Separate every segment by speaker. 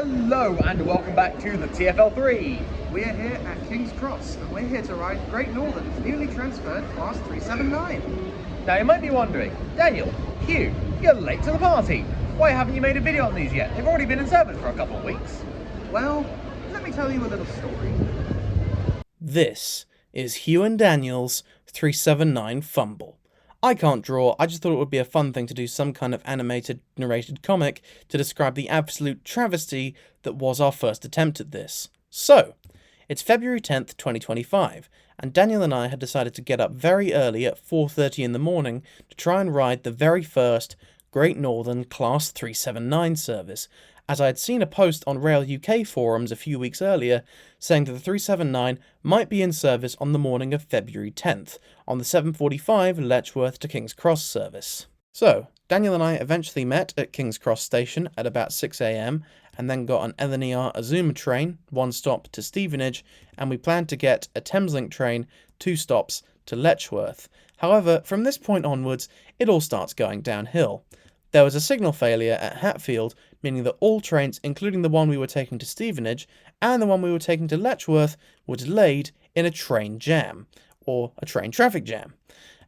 Speaker 1: Hello and welcome back to the TFL3.
Speaker 2: We're here at King's Cross and we're here to ride Great Northern's newly transferred Class 379.
Speaker 1: Now you might be wondering, Daniel, Hugh, you're late to the party. Why haven't you made a video on these yet? They've already been in service for a couple of weeks.
Speaker 2: Well, let me tell you a little story.
Speaker 3: This is Hugh and Daniel's 379 Fumble. I can't draw, I just thought it would be a fun thing to do some kind of animated, narrated comic to describe the absolute travesty that was our first attempt at this. So, it's February 10th, 2025, and Daniel and I had decided to get up very early at 4:30 in the morning to try and ride the very first Great Northern Class 379 service, as I had seen a post on Rail UK forums a few weeks earlier saying that the 379 might be in service on the morning of February 10th, on the 7:45 Letchworth to King's Cross service. So, Daniel and I eventually met at King's Cross station at about 6 AM, and then got an LNER Azuma train, 1 stop to Stevenage, and we planned to get a Thameslink train, 2 stops to Letchworth. However, from this point onwards, it all starts going downhill. There was a signal failure at Hatfield, meaning that all trains, including the one we were taking to Stevenage and the one we were taking to Letchworth, were delayed in a train jam, or a train traffic jam.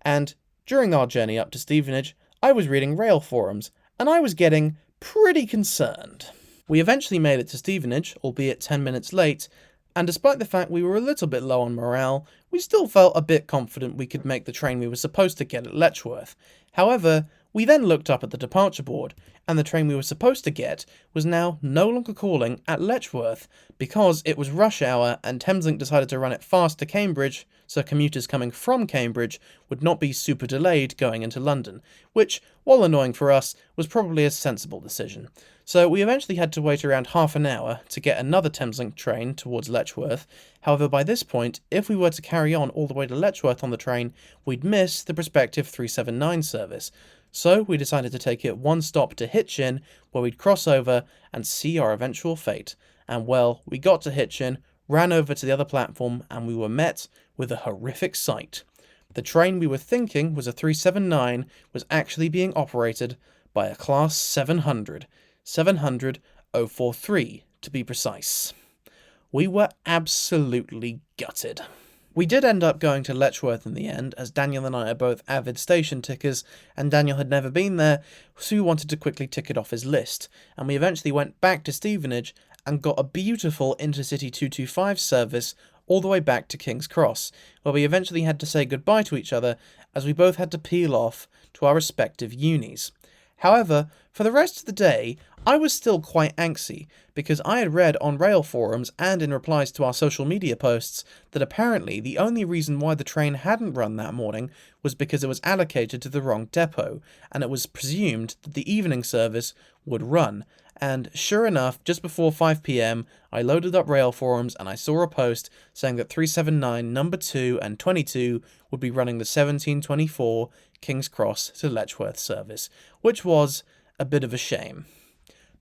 Speaker 3: And during our journey up to Stevenage, I was reading rail forums, and I was getting pretty concerned. We eventually made it to Stevenage, albeit 10 minutes late, and despite the fact we were a little bit low on morale, we still felt a bit confident we could make the train we were supposed to get at Letchworth. However, we then looked up at the departure board, and the train we were supposed to get was now no longer calling at Letchworth because it was rush hour and Thameslink decided to run it fast to Cambridge so commuters coming from Cambridge would not be super delayed going into London, which, while annoying for us, was probably a sensible decision. So we eventually had to wait around half an hour to get another Thameslink train towards Letchworth. However, by this point, if we were to carry on all the way to Letchworth on the train, we'd miss the prospective 379 service. So we decided to take it 1 stop to Hitchin, where we'd cross over and see our eventual fate. And well, we got to Hitchin, ran over to the other platform, and we were met with a horrific sight. The train we were thinking was a 379 was actually being operated by a Class 700. 700-043 to be precise. We were absolutely gutted. We did end up going to Letchworth in the end, as Daniel and I are both avid station tickers, and Daniel had never been there, so we wanted to quickly tick it off his list, and we eventually went back to Stevenage and got a beautiful Intercity 225 service all the way back to King's Cross, where we eventually had to say goodbye to each other as we both had to peel off to our respective unis. However, for the rest of the day, I was still quite angsty, because I had read on rail forums and in replies to our social media posts that apparently the only reason why the train hadn't run that morning was because it was allocated to the wrong depot, and it was presumed that the evening service would run. And sure enough, just before 5 PM, I loaded up rail forums and I saw a post saying that 379 number 2 and 22 would be running the 1724 King's Cross to Letchworth service, which was a bit of a shame.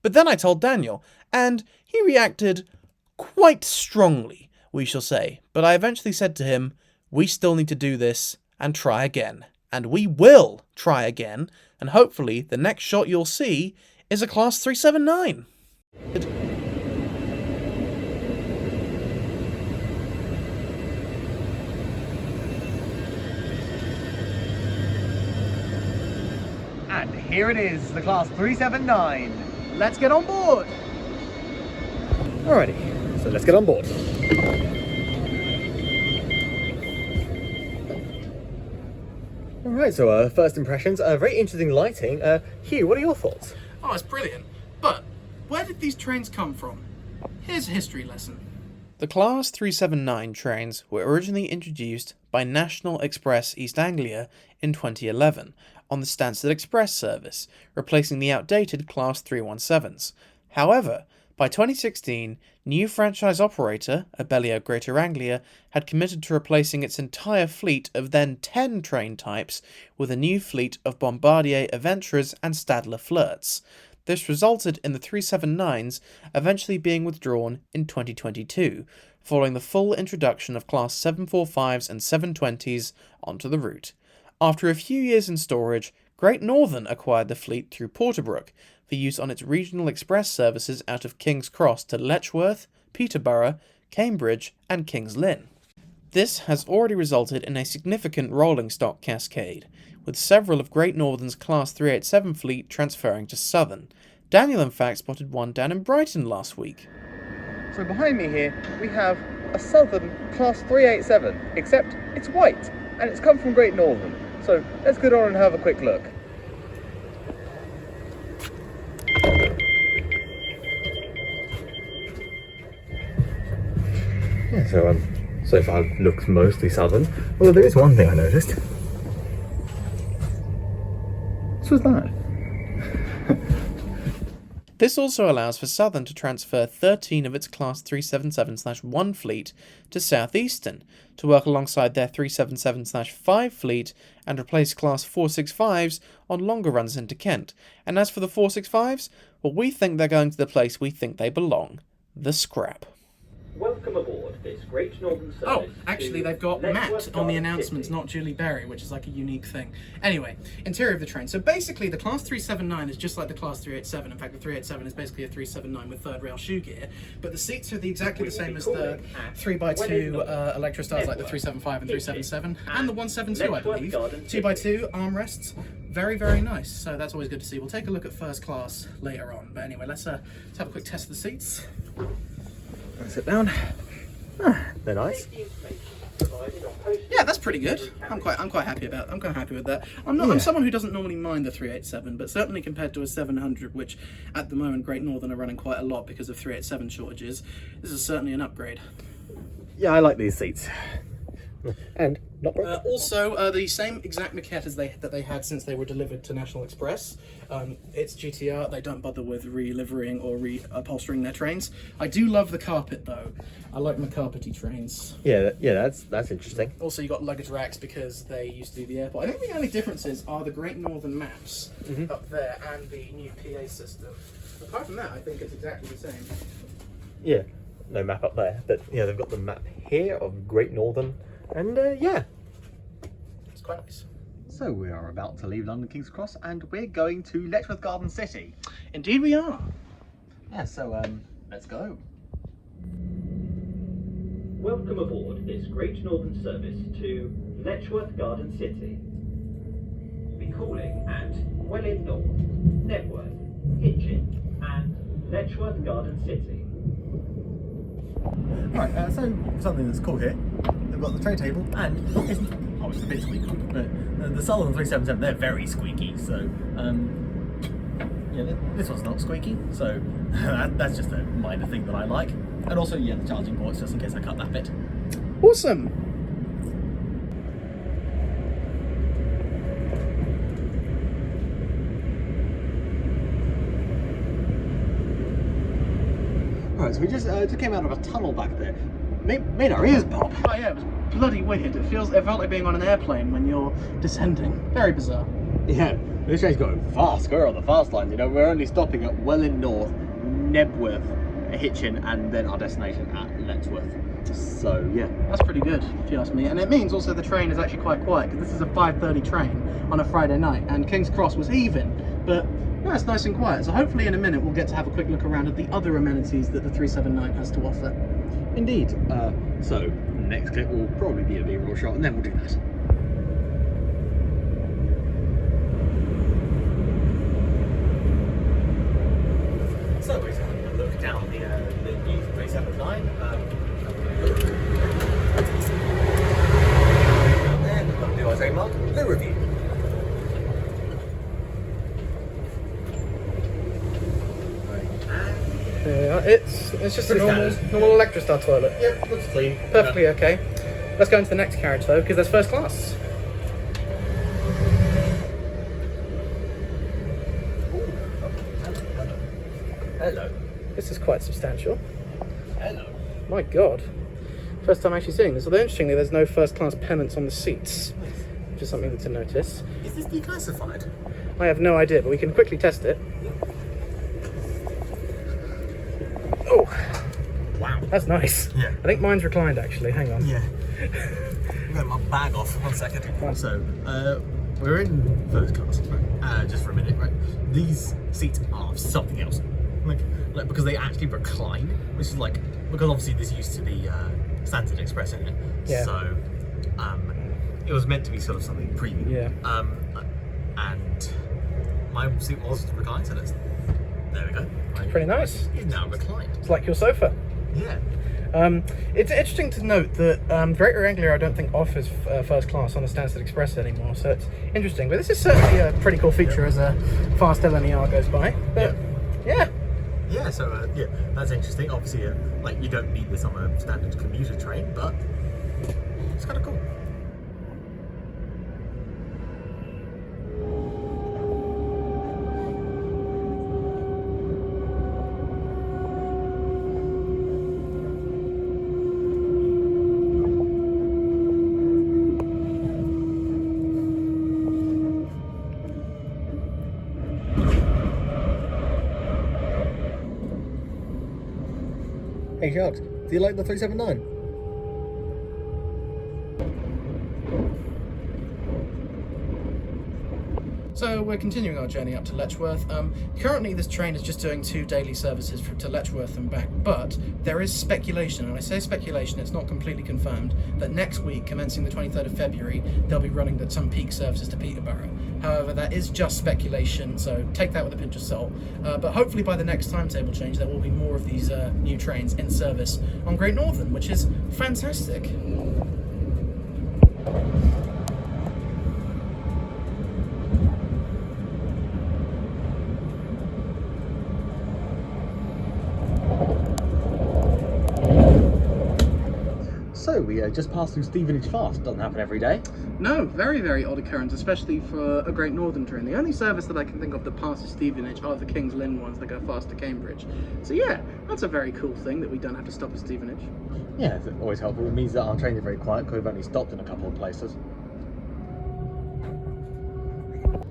Speaker 3: But then I told Daniel, and he reacted quite strongly, we shall say. But I eventually said to him, we still need to do this and try again. And we will try again, and hopefully the next shot you'll see is a Class 379.
Speaker 1: And here it is, the Class 379. Let's get on board! Alrighty, so let's get on board. Alright, so first impressions, very interesting lighting. Hugh, what are your thoughts?
Speaker 4: Oh, it's brilliant. But where did these trains come from? Here's a history lesson.
Speaker 3: The Class 379 trains were originally introduced by National Express East Anglia in 2011 on the Stansted Express service, replacing the outdated Class 317s. However, by 2016, new franchise operator, Abellio Greater Anglia, had committed to replacing its entire fleet of then 10 train types with a new fleet of Bombardier Aventras and Stadler Flirts. This resulted in the 379s eventually being withdrawn in 2022, following the full introduction of Class 745s and 720s onto the route. After a few years in storage, Great Northern acquired the fleet through Porterbrook, for use on its regional express services out of King's Cross to Letchworth, Peterborough, Cambridge and King's Lynn. This has already resulted in a significant rolling stock cascade, with several of Great Northern's Class 387 fleet transferring to Southern. Daniel in fact spotted one down in Brighton last week.
Speaker 1: So behind me here, we have a Southern Class 387, except it's white, and it's come from Great Northern. So let's go on and have a quick look.
Speaker 5: Yeah, so far looks mostly Southern. Although there is one thing I noticed.
Speaker 1: What was that?
Speaker 3: This also allows for Southern to transfer 13 of its Class 377/1 fleet to Southeastern to work alongside their 377/5 fleet and replace Class 465s on longer runs into Kent. And as for the 465s, well, we think they're going to the place we think they belong, the scrap.
Speaker 6: Welcome aboard this Great Northern service.
Speaker 4: Oh, actually, they've got Matt
Speaker 6: Letchworth
Speaker 4: on the
Speaker 6: Garden
Speaker 4: announcements,
Speaker 6: City.
Speaker 4: not Julie Berry, which is like a unique thing. Anyway, interior of the train. So basically, the Class 379 is just like the Class 387. In fact, the 387 is basically a 379 with third rail shoe gear. But the seats are exactly the same as the 3x2 Electrostars, like the 375 and 377, and the 172, I believe. 2x2 armrests. Very, very nice. So that's always good to see. We'll take a look at first class later on. But anyway, let's have a quick test of the seats.
Speaker 1: Sit down.
Speaker 5: They're nice.
Speaker 4: Yeah, that's pretty good. I'm quite happy with that. I'm someone who doesn't normally mind the 387, but certainly compared to a 700, which at the moment Great Northern are running quite a lot because of 387 shortages, this is certainly an upgrade.
Speaker 5: Yeah, I like these seats. And not broken.
Speaker 4: Also, the same exact maquette as that they had since they were delivered to National Express. It's GTR. They don't bother with re-liverying or re-upholstering their trains. I do love the carpet though. I like my carpety trains.
Speaker 5: Yeah, that's interesting.
Speaker 4: Also, you got luggage racks because they used to do the airport. I think the only differences are the Great Northern maps up there and the new PA system. Apart from that, I think it's exactly the same.
Speaker 5: Yeah, no map up there, but yeah, they've got the map here of Great Northern, and yeah.
Speaker 4: It's quite nice.
Speaker 1: So we are about to leave London King's Cross and we're going to Letchworth Garden City.
Speaker 4: Indeed we are.
Speaker 1: Yeah, so let's go.
Speaker 6: Welcome aboard this Great Northern service to Letchworth Garden City. Be calling at Welwyn North, Networth, Hitchin and Letchworth Garden City.
Speaker 5: Right, so something that's cool here. They've got the tray table, and it's obviously a bit squeaky, but the Sullivan 377, they're very squeaky. So, yeah, this one's not squeaky. So that's just a minor thing that I like. And also, yeah, the charging ports, just in case I cut that bit.
Speaker 4: Awesome.
Speaker 1: Right, so we just came out of a tunnel back there. Made our ears pop.
Speaker 4: Oh yeah, it was bloody weird. It felt like being on an airplane when you're descending. Very bizarre.
Speaker 1: Yeah, this train's going fast. We're on the fast line, you know. We're only stopping at Welwyn North, Nebworth, Hitchin, and then our destination at Letchworth. So yeah,
Speaker 4: That's pretty good, if you ask me. And it means also the train is actually quite quiet, because this is a 5:30 train on a Friday night, and King's Cross was even, but yeah, it's nice and quiet. So hopefully in a minute we'll get to have a quick look around at the other amenities that the 379 has to offer.
Speaker 1: indeed. So next clip will probably be a B-roll shot, and then we'll do that.
Speaker 5: So we're having a look down the new 379. And we've got to do our trademark, the review.
Speaker 4: Yeah, it's just a
Speaker 5: Pretty
Speaker 4: normal Electrostar toilet.
Speaker 5: Yep, looks clean.
Speaker 4: Perfectly okay. Let's go into the next carriage though, because there's first class.
Speaker 5: Hello.
Speaker 4: This is quite substantial.
Speaker 5: Hello.
Speaker 4: My God. First time actually seeing this. Although interestingly, there's no first class pennants on the seats, which is something to notice.
Speaker 5: Is this declassified?
Speaker 4: I have no idea, but we can quickly test it. Oh,
Speaker 5: Wow.
Speaker 4: that's nice.
Speaker 5: Yeah.
Speaker 4: I think mine's reclined actually. Hang on.
Speaker 5: Yeah. I'm getting my bag off. 1 second. So, we're in first class, right? Just for a minute, right? These seats are something else. Like because they actually recline, which is like, because obviously this used to be standard express in it.
Speaker 4: Yeah.
Speaker 5: So it was meant to be sort of something premium.
Speaker 4: Yeah.
Speaker 5: And my seat was reclined, so there we go. Right.
Speaker 4: Pretty nice.
Speaker 5: It's now reclined.
Speaker 4: It's like your sofa.
Speaker 5: Yeah.
Speaker 4: It's interesting to note that Greater Anglia, I don't think, offers first class on a Stansted Express anymore, so it's interesting. But this is certainly a pretty cool feature as a fast LNER goes by. But yeah.
Speaker 5: Yeah, so yeah, that's interesting. Obviously, like you don't need this on a standard commuter train, but it's kind of cool.
Speaker 1: Hey Sharks, do you like the 379?
Speaker 4: So we're continuing our journey up to Letchworth. Currently this train is just doing 2 daily services to Letchworth and back, but there is speculation, and I say speculation, it's not completely confirmed, that next week, commencing the 23rd of February, they'll be running some peak services to Peterborough. However, that is just speculation, so take that with a pinch of salt. But hopefully by the next timetable change, there will be more of these new trains in service on Great Northern, which is fantastic.
Speaker 1: So we just passed through Stevenage fast. Doesn't happen every day.
Speaker 2: No, very, very odd occurrence, especially for a Great Northern train. The only service that I can think of that passes Stevenage are the King's Lynn ones that go fast to Cambridge. So yeah, that's a very cool thing that we don't have to stop at Stevenage.
Speaker 1: Yeah, it's always helpful. It means that our trains are very quiet because we've only stopped in a couple of places.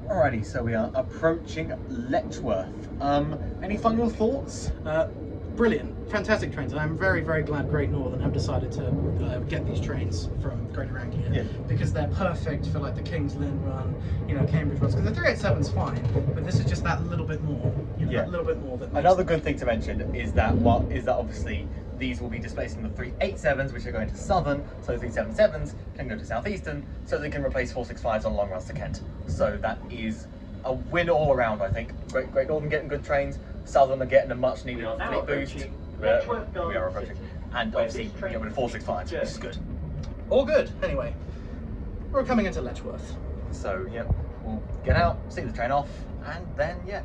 Speaker 1: Alrighty, so we are approaching Letchworth. Any final thoughts?
Speaker 4: Brilliant, fantastic trains, and I'm very, very glad Great Northern have decided to get these trains from Greater Anglia, because they're perfect for like the King's Lynn run, you know, Cambridge runs. Because the 387's fine, but this is just that little bit more, you know, that little bit more. That
Speaker 1: Another good thing to mention is that obviously these will be displacing the 387s, which are going to Southern, so the 377s can go to Southeastern, so they can replace 465s on long runs to Kent. So that is a win all around, I think. Great Northern getting good trains. Southern are getting a much needed fleet boost. We are approaching. And obviously get rid of 465s, which is good.
Speaker 4: All good. Anyway, we're coming into Letchworth.
Speaker 1: So yeah, we'll get out, see the train off, and then yeah.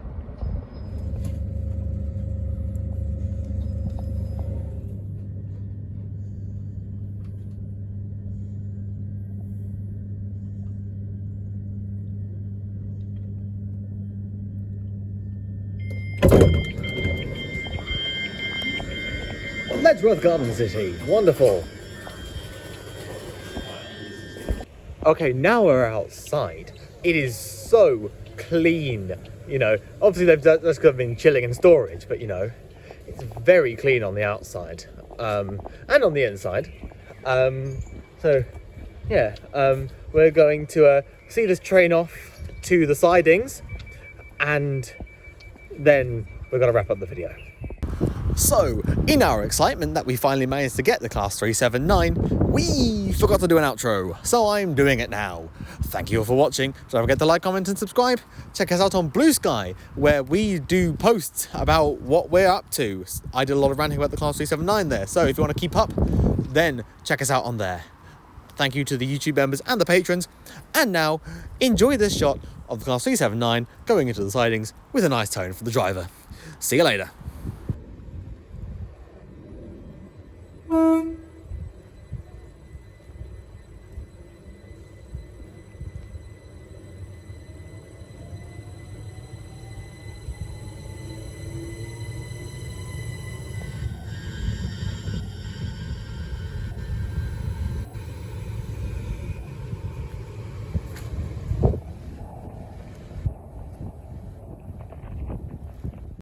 Speaker 1: Letchworth Garden City, wonderful. Okay, now we're outside. It is so clean, you know. Obviously that's could have been chilling in storage, but you know, it's very clean on the outside and on the inside. So yeah, we're going to see this train off to the sidings, and then we're going to wrap up the video. So, in our excitement that we finally managed to get the Class 379, we forgot to do an outro, so I'm doing it now. Thank you all for watching. Don't forget to like, comment and subscribe. Check us out on Blue Sky, where we do posts about what we're up to. I did a lot of ranting about the Class 379 there, so if you want to keep up, then check us out on there. Thank you to the YouTube members and the patrons. And now, enjoy this shot of the Class 379 going into the sidings with a nice tone for the driver. See you later.